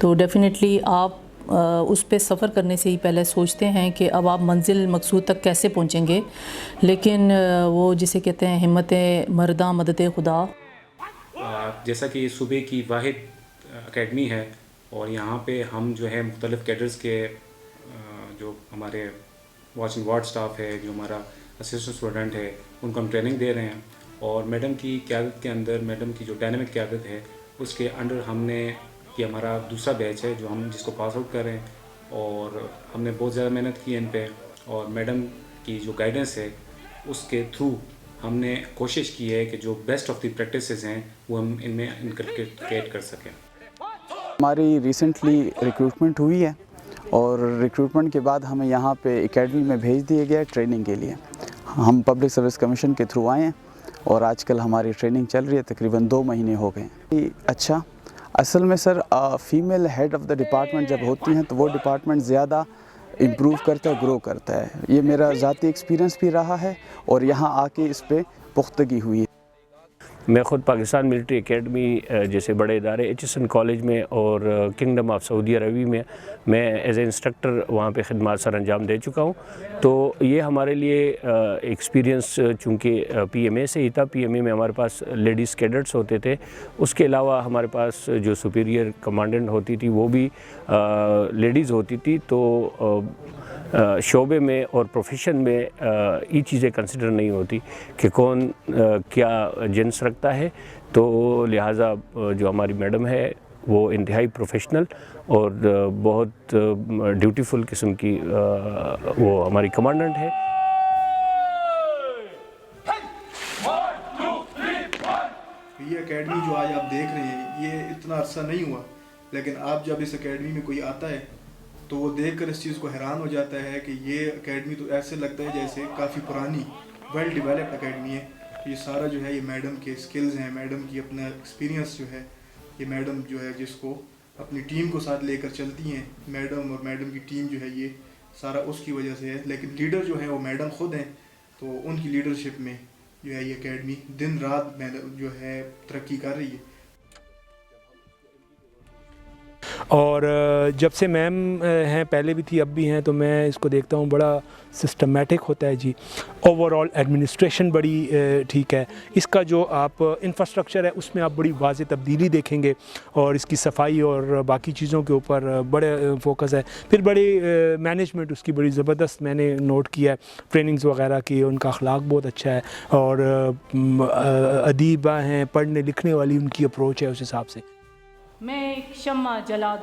تو ڈیفینیٹلی آپ اس پہ سفر کرنے سے ہی پہلے سوچتے ہیں کہ اب آپ منزل مقصود تک کیسے پہنچیں گے، لیکن وہ جسے کہتے ہیں ہمت مرداں مدد خدا. جیسا کہ صوبے کی واحد اکیڈمی ہے اور یہاں پہ ہم جو ہے مختلف کیڈرز کے جو ہمارے واچ اینڈ وارڈ سٹاف ہے، جو ہمارا اسسٹنٹ اسٹوڈنٹ ہے، ان کو ہم ٹریننگ دے رہے ہیں. اور میڈم کی قیادت کے اندر، میڈم کی جو ڈائنامک قیادت ہے اس کے انڈر ہم نے، یہ ہمارا دوسرا بیچ ہے جو ہم جس کو پاس آؤٹ کر رہے ہیں، اور ہم نے بہت زیادہ محنت کی ان پہ. اور میڈم کی جو گائیڈنس ہے اس کے تھرو ہم نے کوشش کی ہے کہ جو بیسٹ آف دی پریکٹسز ہیں وہ ہم ان میں انکلکیٹ کر سکیں. ہماری ریسنٹلی ریکروٹمنٹ ہوئی ہے اور ریکروٹمنٹ کے بعد ہمیں یہاں پہ اکیڈمی میں بھیج دیا گیا ہے ٹریننگ کے لیے. ہم پبلک سروس کمیشن کے تھرو آئے ہیں اور آج کل ہماری ٹریننگ چل رہی ہے، تقریباً 2 مہینے ہو گئے. اچھا، اصل میں sir female head of the department جب ہوتی ہیں تو وہ ڈپارٹمنٹ زیادہ امپروو کرتا ہے، گرو کرتا ہے. یہ میرا ذاتی ایکسپیرینس بھی رہا ہے اور یہاں آ کے اس پہ پختگی ہوئی ہے. میں خود پاکستان ملٹری اکیڈمی جیسے بڑے ادارے ایچ ایس این کالج میں اور کنگڈم آف سعودی عربی میں ایز اے انسٹرکٹر وہاں پہ خدمات سر انجام دے چکا ہوں. تو یہ ہمارے لیے ایکسپیرینس چونکہ پی ایم اے سے ہی تھا. پی ایم اے میں ہمارے پاس لیڈیز کیڈٹس ہوتے تھے، اس کے علاوہ ہمارے پاس جو سپیریئر کمانڈنٹ ہوتی تھی وہ بھی لیڈیز ہوتی تھی. تو شعبے میں اور پروفیشن میں یہ چیزیں کنسیڈر نہیں ہوتی کہ کون کیا جنس رکھتا ہے. تو لہٰذا جو ہماری میڈم ہے وہ انتہائی پروفیشنل اور بہت ڈیوٹیفل قسم کی وہ ہماری کمانڈنٹ ہے. یہ اکیڈمی جو آج آپ دیکھ رہے ہیں یہ اتنا عرصہ نہیں ہوا، لیکن آپ جب اس اکیڈمی میں کوئی آتا ہے تو وہ دیکھ کر اس چیز کو حیران ہو جاتا ہے کہ یہ اکیڈمی تو ایسے لگتا ہے جیسے کافی پرانی ویل ڈیولپڈ اکیڈمی ہے. یہ سارا جو ہے یہ میڈم کے سکلز ہیں، میڈم کی اپنا ایکسپیرینس جو ہے، یہ میڈم جو ہے جس کو اپنی ٹیم کو ساتھ لے کر چلتی ہیں. میڈم اور میڈم کی ٹیم جو ہے یہ سارا اس کی وجہ سے ہے، لیکن لیڈر جو ہے وہ میڈم خود ہیں. تو ان کی لیڈرشپ میں جو ہے یہ اکیڈمی دن رات جو ہے ترقی کر رہی ہے. اور جب سے میم ہیں، پہلے بھی تھی اب بھی ہیں، تو میں اس کو دیکھتا ہوں بڑا سسٹمیٹک ہوتا ہے جی. اوور آل ایڈمنسٹریشن بڑی ٹھیک ہے. اس کا جو آپ انفراسٹرکچر ہے اس میں آپ بڑی واضح تبدیلی دیکھیں گے اور اس کی صفائی اور باقی چیزوں کے اوپر بڑے فوکس ہے. پھر بڑی مینجمنٹ اس کی بڑی زبردست میں نے نوٹ کیا ہے، ٹریننگز وغیرہ کی. ان کا اخلاق بہت اچھا ہے اور ادیبہ ہیں، پڑھنے لکھنے والی ان کی اپروچ ہے. اس حساب سے میں ایک شمع جلا